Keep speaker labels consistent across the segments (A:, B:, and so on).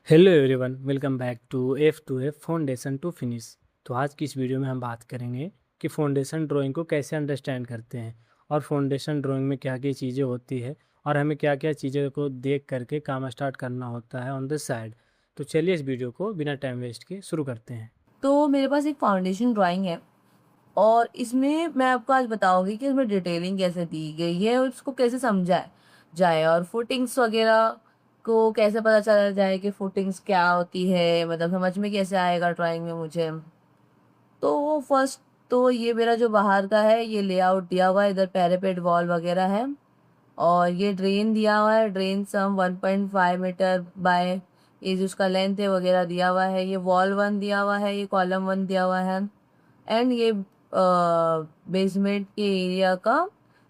A: Hello everyone, welcome back to F2F foundation to finish. तो आज की इस वीडियो में हम बात करेंगे कि फाउंडेशन ड्राइंग को कैसे अंडरस्टैंड करते हैं और फाउंडेशन ड्राइंग में क्या क्या चीज़ें होती है और हमें क्या क्या चीज़ों को देख करके काम स्टार्ट करना होता है ऑन द साइड। तो चलिए इस वीडियो को बिना टाइम वेस्ट के शुरू करते हैं।
B: तो मेरे पास एक फाउंडेशन ड्राइंग है और इसमें मैं आपको आज बताऊंगी कि इसमें डिटेलिंग कैसे दी गई है और उसको कैसे समझा जाए और फुटिंग्स वगैरह को कैसे पता चला जाए कि फुटिंग्स क्या होती है, मतलब समझ में कैसे आएगा ड्राइंग में मुझे। तो फर्स्ट तो ये मेरा जो बाहर का है ये लेआउट दिया हुआ है, इधर पैरापेट वॉल वगैरह है और ये ड्रेन दिया हुआ है। ड्रेन सम 1.5 मीटर बाय ये जो उसका लेंथ है वगैरह दिया हुआ है। ये वॉल 1 दिया हुआ है, ये कॉलम 1 दिया हुआ है एंड ये बेसमेंट के एरिया का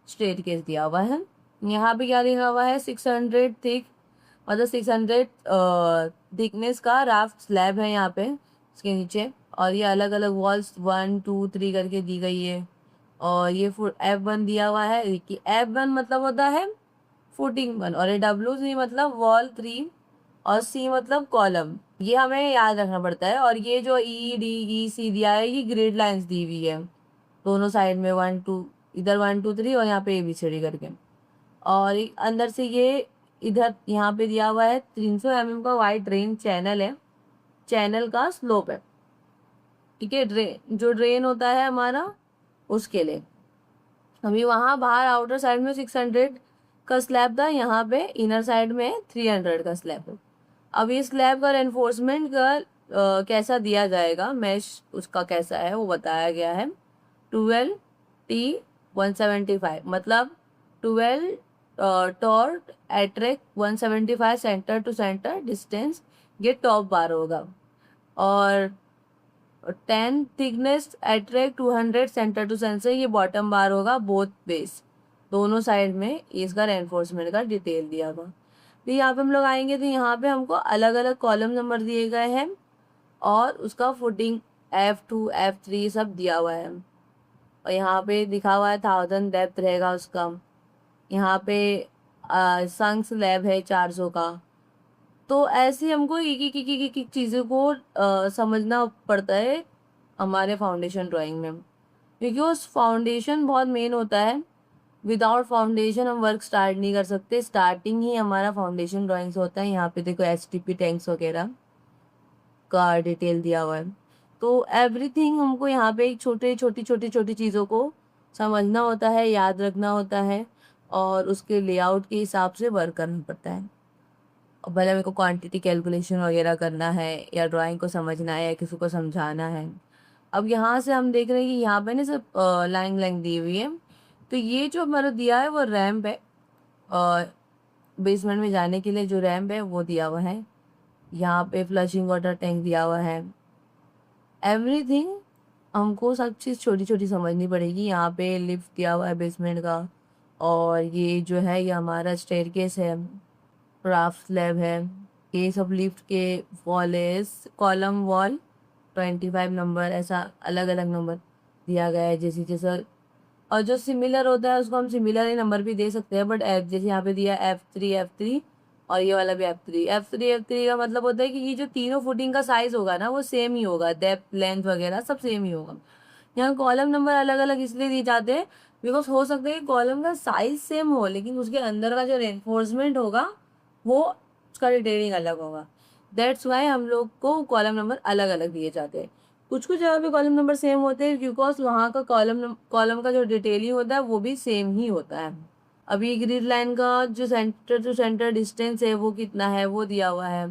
B: स्टेयरकेस दिया हुआ है। यहाँ पे क्या लिखा हुआ है, 600 थिक, मतलब 600 थिकनेस का राफ्ट स्लैब है यहाँ पे इसके नीचे। और ये अलग अलग वॉल्स 1 2 3 करके दी गई है। और ये F1 दिया हुआ है कि F1 मतलब होता है फुटिंग 1 और ये W3 मतलब वॉल 3 और C मतलब कॉलम। ये हमें याद रखना पड़ता है। और ये जो E D E C दिया है ये ग्रिड लाइंस दी हुई है दोनों साइड में, 1 2, इधर 1 2 3 और यहाँ पे ABCD करके। और अंदर से ये इधर यहाँ पे दिया हुआ है 300 mm का वाइड ड्रेन चैनल है, चैनल का स्लोप है। ठीक है, ड्रेन जो ड्रेन होता है हमारा उसके लिए। अभी वहाँ बाहर आउटर साइड में 600 का स्लैब था, यहाँ पे इनर साइड में 300 का स्लैब है। अब इस स्लैब का एनफोर्समेंट का कैसा दिया जाएगा, मैश उसका कैसा है वो बताया गया है। 12T175 मतलब 12 torque attract 175 centre to centre distance, ये टॉप बार होगा। और 10 thickness attract 200 centre to centre, ये बॉटम बार होगा। बोथ बेस दोनों साइड में इसका रेनफोर्समेंट का डिटेल दिया हुआ। तो यहाँ पे हम लोग आएंगे तो यहाँ पे हमको अलग अलग कॉलम नंबर दिए गए हैं और उसका फुटिंग F2 F3 सब दिया हुआ है। और यहाँ पे दिखा हुआ है 1000 डेप्थ रहेगा उसका। यहाँ पे संक स्लैब है 400 का। तो ऐसे हमको एक चीज़ों को समझना पड़ता है हमारे फाउंडेशन ड्राइंग में, क्योंकि उस फाउंडेशन बहुत मेन होता है। विदाउट फाउंडेशन हम वर्क स्टार्ट नहीं कर सकते। स्टार्टिंग ही हमारा फाउंडेशन ड्राइंग से होता है। यहाँ पे देखो STP टैंक्स वगैरह का डिटेल दिया हुआ है। तो एवरीथिंग हमको यहाँ पे एक छोटी छोटी चीज़ों को समझना होता है, याद रखना होता है और उसके लेआउट के हिसाब से वर्क करना पड़ता है। और भले मेरे को क्वांटिटी कैलकुलेशन वगैरह करना है या ड्राइंग को समझना है या किसी को समझाना है। अब यहाँ से हम देख रहे हैं कि यहाँ पे ना सब लाइन लाइन दी हुई है। तो ये जो हमारा दिया है वो रैम्प है और बेसमेंट में जाने के लिए जो रैम्प है वो दिया हुआ है। यहाँ पे फ्लशिंग वाटर टैंक दिया हुआ है। एवरीथिंग हमको सब चीज़ छोटी छोटी समझनी पड़ेगी। यहाँ पे लिफ्ट दिया हुआ है बेसमेंट का। और ये जो है ये हमारा स्टेयरकेस है, राफ्ट स्लैब है। ये सब लिफ्ट के वॉल है, कॉलम वॉल 25 नंबर, ऐसा अलग अलग नंबर दिया गया है जैसे जैसा। और जो सिमिलर होता है उसको हम सिमिलर ही नंबर भी दे सकते हैं, बट जैसे यहाँ पे दिया F3 और ये वाला भी F3 का मतलब होता है कि ये जो तीनों फुटिंग का साइज होगा ना वो सेम ही होगा, डेप्थ लेंथ वगैरह सब सेम ही होगा। यहाँ कॉलम नंबर अलग अलग इसलिए दिए जाते हैं बिकॉज हो सकता है कि कॉलम का साइज सेम हो लेकिन उसके अंदर का जो रेनफोर्समेंट होगा वो उसका डिटेलिंग अलग होगा। दैट्स वाई हम लोग को कॉलम नंबर अलग अलग दिए जाते हैं। कुछ कुछ जगह पे कॉलम नंबर सेम होते हैं बिकॉज वहाँ का कॉलम का जो डिटेलिंग होता है वो भी सेम ही होता है। अभी ग्रिड लाइन का जो सेंटर टू सेंटर डिस्टेंस है वो कितना है वो दिया हुआ है।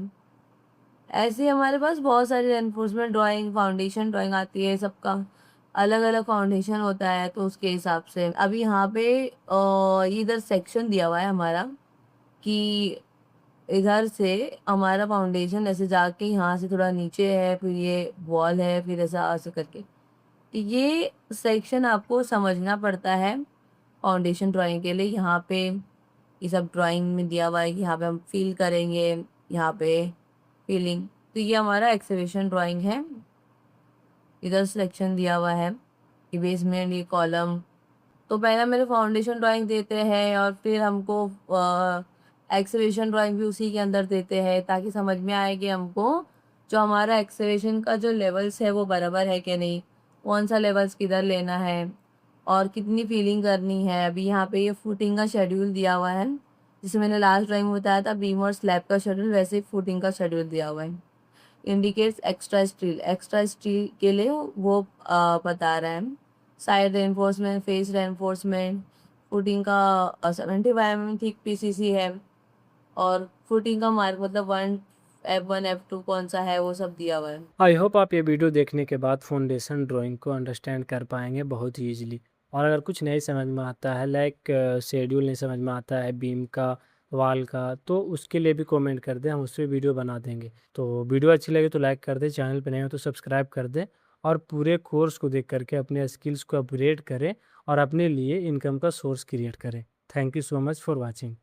B: ऐसे हमारे पास बहुत सारी एनफोर्समेंट ड्राइंग, फाउंडेशन ड्राइंग आती है, सबका अलग अलग फाउंडेशन होता है तो उसके हिसाब से। अभी यहाँ पे ये इधर सेक्शन दिया हुआ है हमारा कि इधर से हमारा फाउंडेशन ऐसे जाके यहाँ से थोड़ा नीचे है, फिर ये वॉल है, फिर ऐसा ऐसे करके। तो ये सेक्शन आपको समझना पड़ता है फाउंडेशन ड्राइंग के लिए। यहाँ पे ये सब ड्राइंग में दिया हुआ है कि यहाँ पे हम फील करेंगे, यहाँ पे फीलिंग। तो ये हमारा एक्सीबिशन ड्राइंग है। इधर सिलेक्शन दिया हुआ है कि बेसमेंट ये कॉलम। तो पहले मेरे फाउंडेशन ड्राइंग देते हैं और फिर हमको एक्सेलेरेशन ड्राइंग भी उसी के अंदर देते हैं, ताकि समझ में आए कि हमको जो हमारा एक्सेलेरेशन का जो लेवल्स है वो बराबर है कि नहीं, कौन सा लेवल्स किधर लेना है और कितनी फीलिंग करनी है। अभी यहाँ पे ये फुटिंग का शेड्यूल दिया हुआ है, जिसे मैंने लास्ट ड्राइंग में बताया था बीम और स्लैब का शेड्यूल, वैसे ही फुटिंग का शेड्यूल दिया हुआ है। इंडिकेट्स एक्स्ट्रा स्टील के लिए वो बता रहा है। Side reinforcement, face reinforcement, footing का 75 mm थिक पीसीसी है, और फुटिंग का मार्क मतलब F1 F2 कौन सा है वो सब दिया हुआ है।
A: आई होप आप ये वीडियो देखने के बाद फाउंडेशन ड्राइंग को अंडरस्टैंड कर पाएंगे बहुत ही ईजिली। और अगर कुछ नहीं समझ में आता है, लाइक शेड्यूल नहीं समझ में आता है बीम का, वाल का, तो उसके लिए भी कमेंट कर दें, हम उस पर वीडियो बना देंगे। तो वीडियो अच्छी लगे तो लाइक कर दें, चैनल पर नए हो तो सब्सक्राइब कर दें, और पूरे कोर्स को देख करके अपने स्किल्स को अपग्रेड करें और अपने लिए इनकम का सोर्स क्रिएट करें। Thank you so much for watching.